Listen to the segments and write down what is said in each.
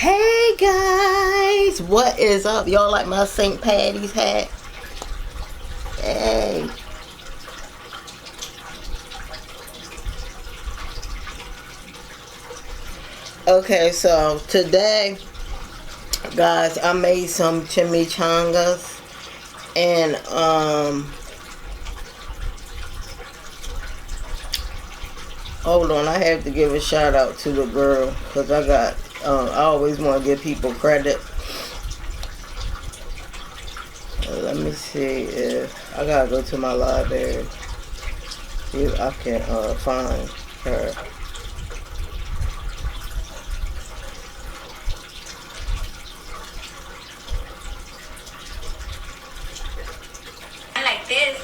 Hey guys, what is up? Y'all like my St. Patty's hat? Hey. Okay, so today, guys, I made some chimichangas and hold on, I have to give a shout out to the girl because I always want to give people credit. Let me see if I gotta go to my library. See if I can find her. I like this.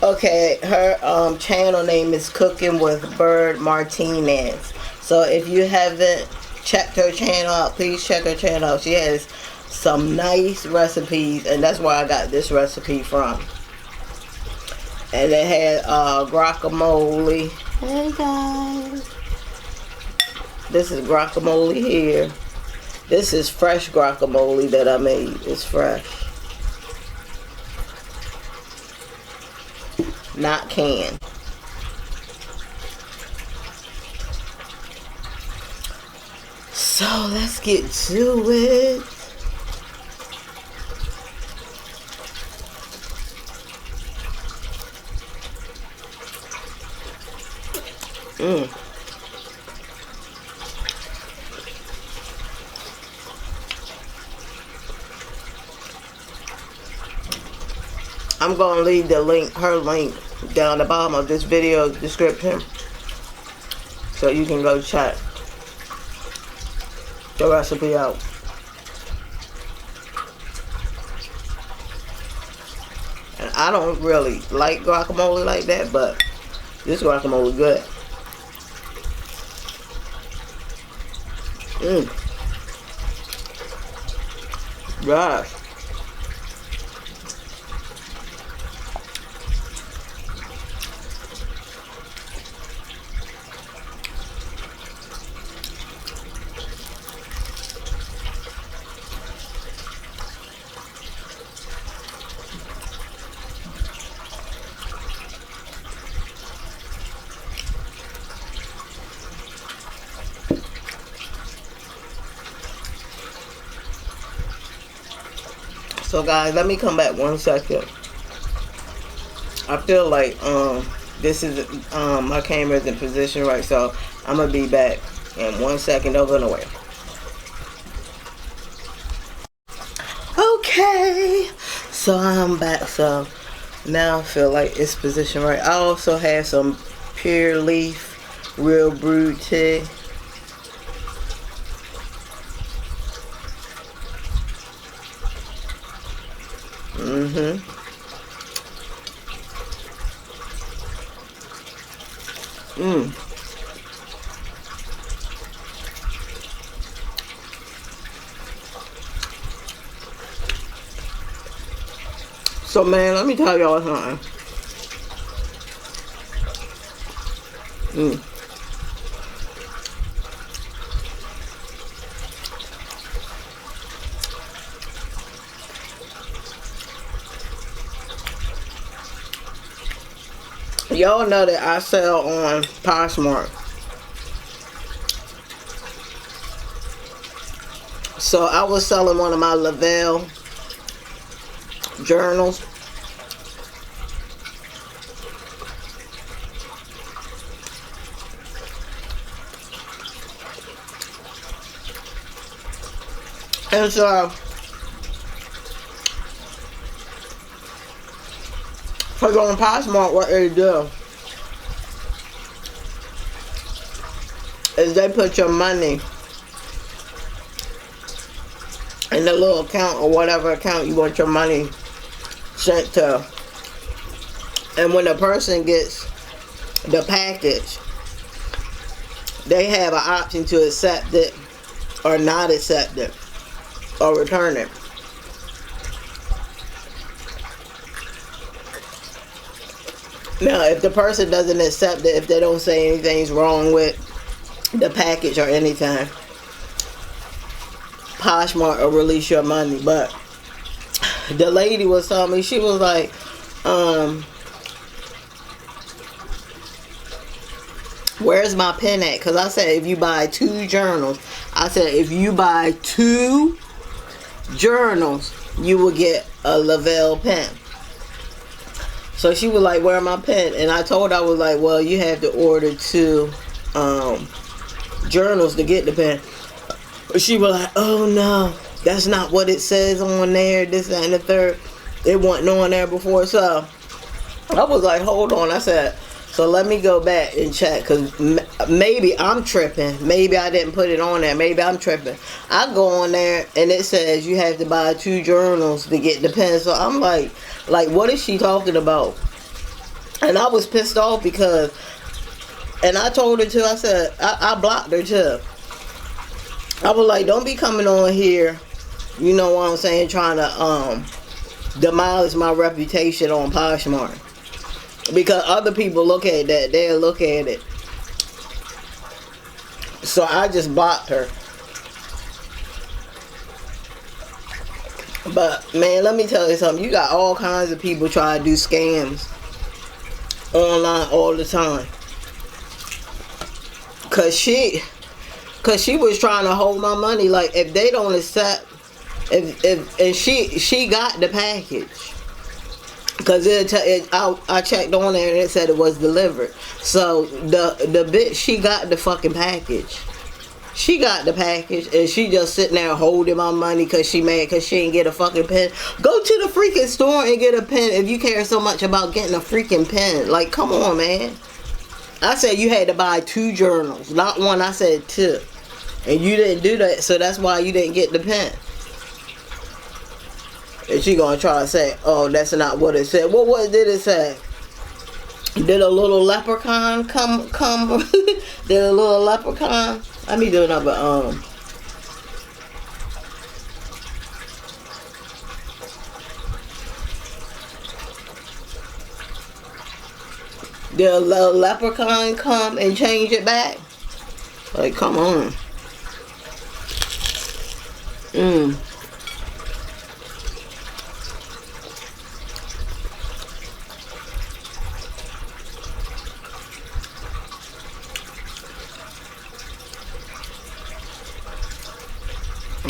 Okay, her channel name is Cooking with Bird Martinez. So if you haven't checked her channel out, please check her channel out. She has some nice recipes, and that's where I got this recipe from. And it had guacamole. Hey guys, this is guacamole here. This is fresh guacamole that I made. It's fresh, not canned. So let's get to it. I'm going to leave the link, her link, down the bottom of this video description, so you can go check the recipe out. And I don't really like guacamole like that, but this guacamole is good. Gosh. So guys, let me come back 1 second. I feel like this is my camera is in position right, so I'm gonna be back in 1 second. Don't go nowhere. Okay, so I'm back. So now I feel like it's positioned right. I also have some pure leaf real brewed tea. So man, let me tell y'all something. Y'all know that I sell on Poshmark. So I was selling one of my Lavelle journals. And so for going Poshmark, what they do is they put your money in the little account or whatever account you want your money sent to. And when the person gets the package, they have an option to accept it or not accept it or return it. Now, if the person doesn't accept it, if they don't say anything's wrong with the package or anything, Poshmark will release your money. But the lady was telling me, she was like, where's my pen at? Because I said if you buy 2 journals, I said if you buy 2 journals, you will get a Lavelle pen. So she was like, where my pen? And I told her, I was like, well, you have to order 2 journals to get the pen. She was like, oh no, that's not what it says on there, this, that, and the third. It wasn't on there before. So I was like, hold on. I said, so let me go back and check, because maybe I'm tripping. Maybe I didn't put it on there. Maybe I'm tripping. I go on there and it says you have to buy 2 journals to get the pen. So I'm like, what is she talking about? And I was pissed off because, and I told her too, I said, I blocked her too. I was like, don't be coming on here, you know what I'm saying, trying to demolish my reputation on Poshmark. Because other people look at that, they'll look at it. So I just blocked her. But man, let me tell you something. You got all kinds of people try to do scams online all the time. Cause she was trying to hold my money. Like, if they don't accept, and she got the package. Because I checked on there and it said it was delivered. So the bitch, she got the fucking package. She got the package and she just sitting there holding my money because she mad because she didn't get a fucking pen. Go to the freaking store and get a pen if you care so much about getting a freaking pen. Like, come on, man. I said you had to buy 2 journals, not 1. I said 2. And you didn't do that, so that's why you didn't get the pen. And she gonna try to say, oh, that's not what it said. Well, what did it say? Did a little leprechaun come? Did a little leprechaun? Let me do another, Did a little leprechaun come and change it back? Like, come on.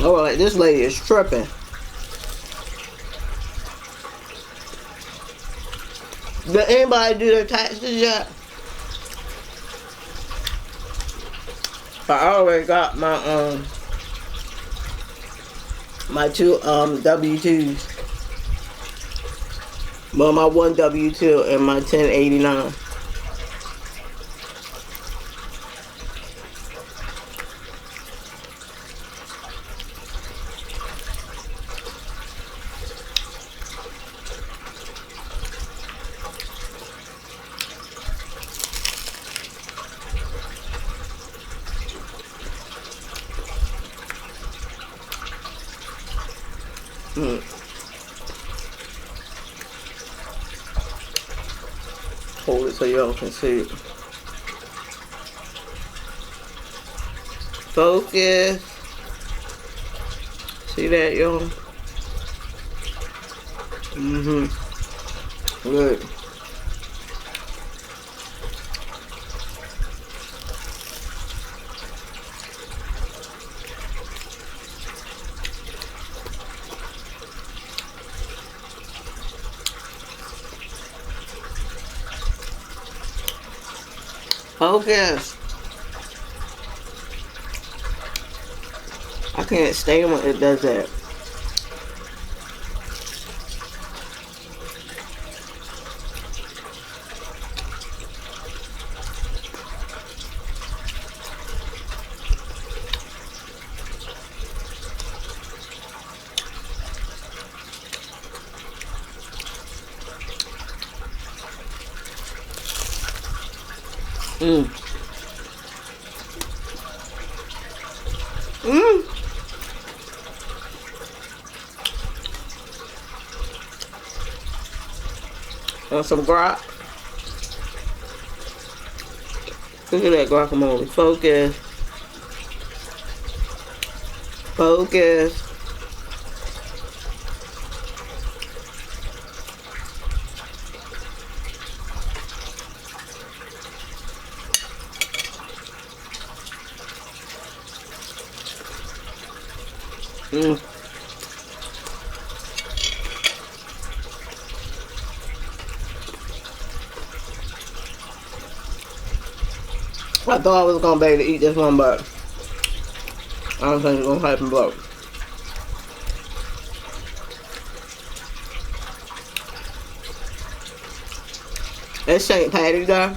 Alright, this lady is tripping. Did anybody do their taxes yet? I already got my my 2 W-2s. Well, my 1 W-2 and my 1089. Hold it so y'all can see it. Focus. See that, y'all? Good. Focus. I can't stand when it does that. And some guac. Look at that guacamole. Focus. Focus. I thought I was gonna be able to eat this one, but I don't think it's gonna happen. But it's St. Patty'S Day.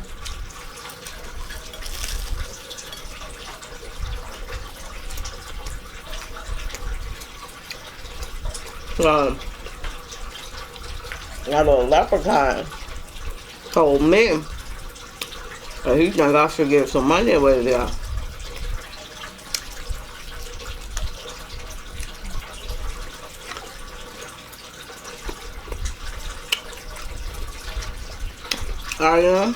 That little leprechaun told me that he think I should give some money away to y'all. I am.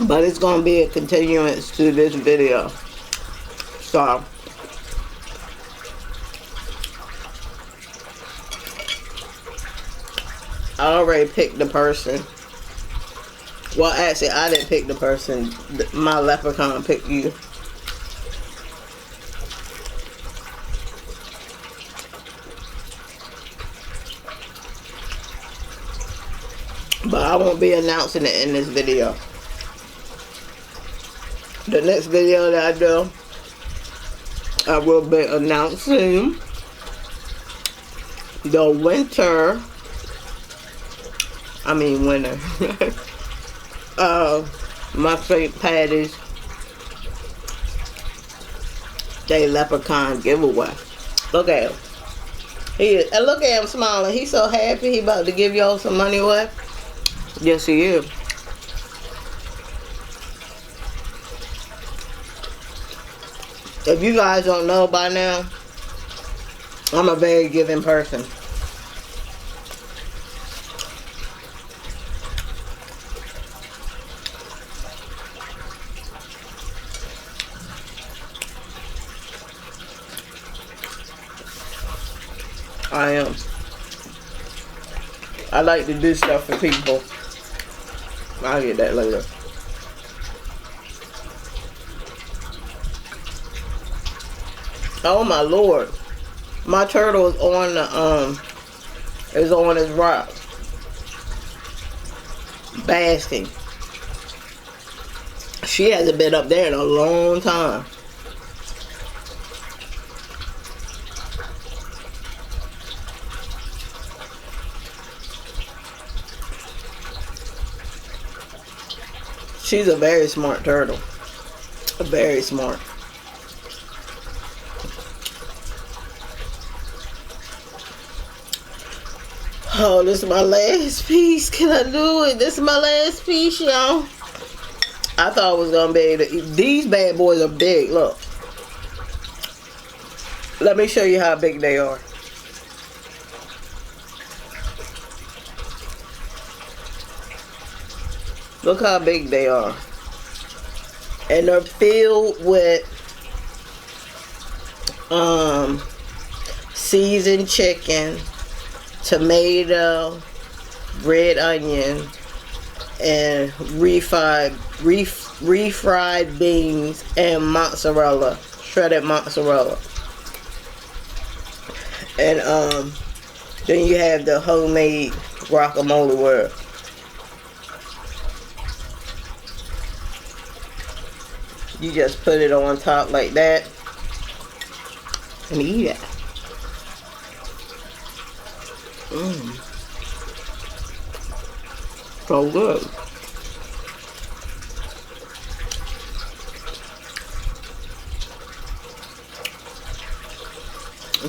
But it's going to be a continuance to this video. So, I already picked the person. Well, actually, I didn't pick the person. My leprechaun picked you. But I won't be announcing it in this video. The next video that I do, I will be announcing the winner my St. Patty'S Day Leprechaun giveaway. Look at him. Look at him smiling. He's so happy he about to give y'all some money away. Yes, he is. If you guys don't know by now, I'm a very giving person. I am. I like to do stuff for people. I'll get that later. Oh my Lord. My turtle is on his rock. Basking. She hasn't been up there in a long time. She's a very smart turtle. Very smart. Oh, this is my last piece. Can I do it? This is my last piece, y'all. I thought I was going to be able to eat. These bad boys are big. Look. Let me show you how big they are. Look how big they are. And they're filled with seasoned chicken, tomato, red onion, and refried beans and mozzarella, shredded mozzarella. And then you have the homemade guacamole where you just put it on top like that and eat it. So good.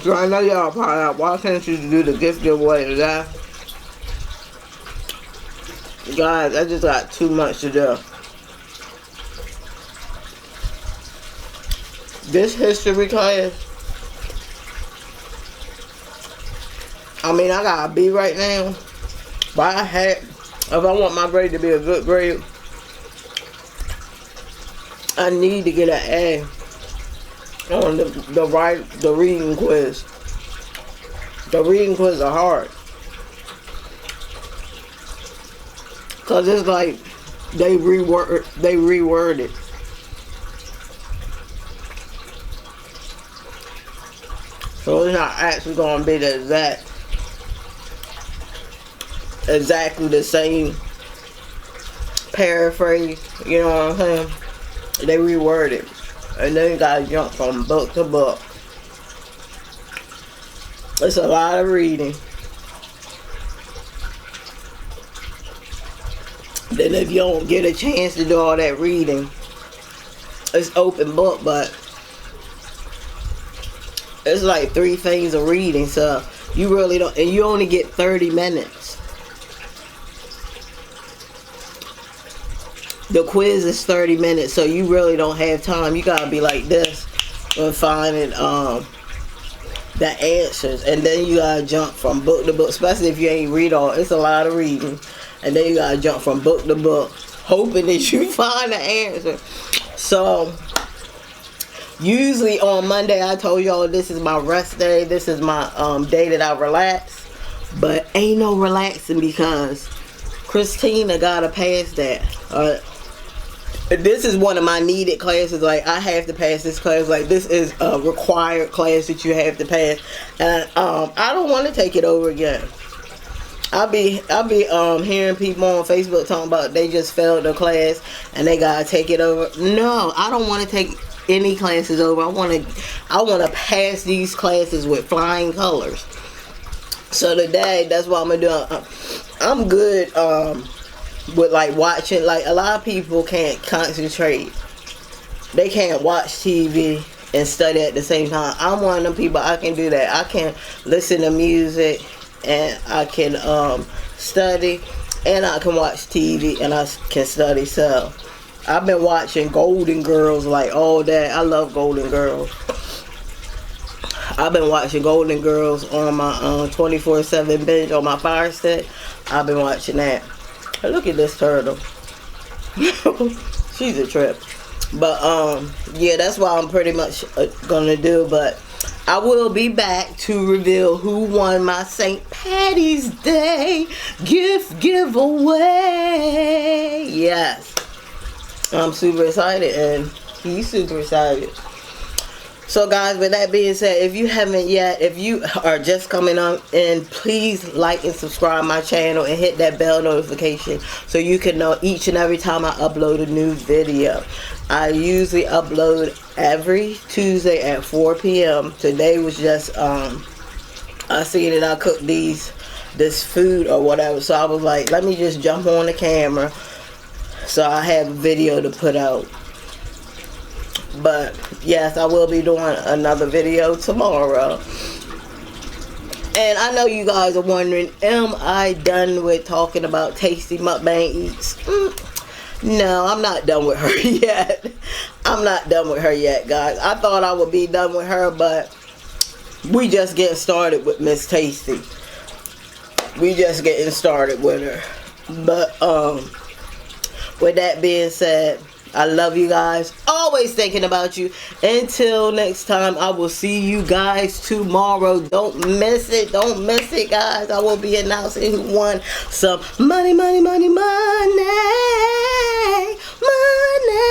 So I know y'all probably like, why can't you do the gift giveaway today? Guys, I just got too much to do. This history class, I mean, I got a B right now, but if I want my grade to be a good grade, I need to get an A on the reading quiz. The reading quiz are hard. Cause it's like they reword it. So it's not actually gonna be the exactly the same paraphrase, you know what I'm saying? They reword it. And then you gotta jump from book to book. It's a lot of reading. Then if you don't get a chance to do all that reading, it's open book, but it's like 3 things of reading, so you really don't, and you only get 30 minutes. The quiz is 30 minutes, so you really don't have time. You gotta be like this when finding the answers, and then you gotta jump from book to book, especially if you ain't read all. It's a lot of reading, and then you gotta jump from book to book, hoping that you find the answer. So usually on Monday, I told y'all this is my rest day. This is my day that I relax, but ain't no relaxing because Christina gotta pass that. This is one of my needed classes. Like, I have to pass this class. Like, this is a required class that you have to pass, and I don't want to take it over again. I be hearing people on Facebook talking about they just failed the class and they gotta take it over. No, I don't want to take any classes over. I want to pass these classes with flying colors. So today, that's what I'm gonna do. I'm good with like watching. Like, a lot of people can't concentrate. They can't watch TV and study at the same time. I'm one of them people. I can do that. I can listen to music and I can study, and I can watch TV and I can study. So I've been watching Golden Girls like all day. I love Golden Girls. I've been watching Golden Girls on my 24/7 binge on my Fire Stick. I've been watching that. Look at this turtle. She's a trip. But yeah, that's what I'm pretty much gonna do. But I will be back to reveal who won my St. Patty's Day gift giveaway. Yes, I'm super excited, and he's super excited. So guys, with that being said, if you haven't yet, if you are just coming on in, please like and subscribe my channel and hit that bell notification so you can know each and every time I upload a new video. I usually upload every Tuesday at 4 p.m. Today was just I seen that I cooked this food or whatever, so I was like, let me just jump on the camera so I have a video to put out. But yes, I will be doing another video tomorrow. And I know you guys are wondering, am I done with talking about Tasty Mukbang Eats? No, I'm not done with her yet. I'm not done with her yet, guys. I thought I would be done with her, but we just getting started with Miss Tasty. We just getting started with her. But with that being said, I love you guys. Always thinking about you. Until next time, I will see you guys tomorrow. Don't miss it. Don't miss it, guys. I will be announcing who won some money, money, money, money. Money.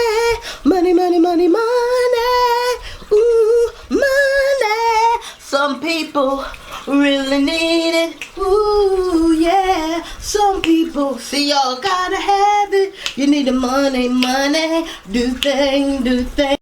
Money, money, money, money. Ooh, money. Some people really need it. Ooh, yeah. Some people, see, y'all gotta have it. You need the money, money. Do thing, do thing.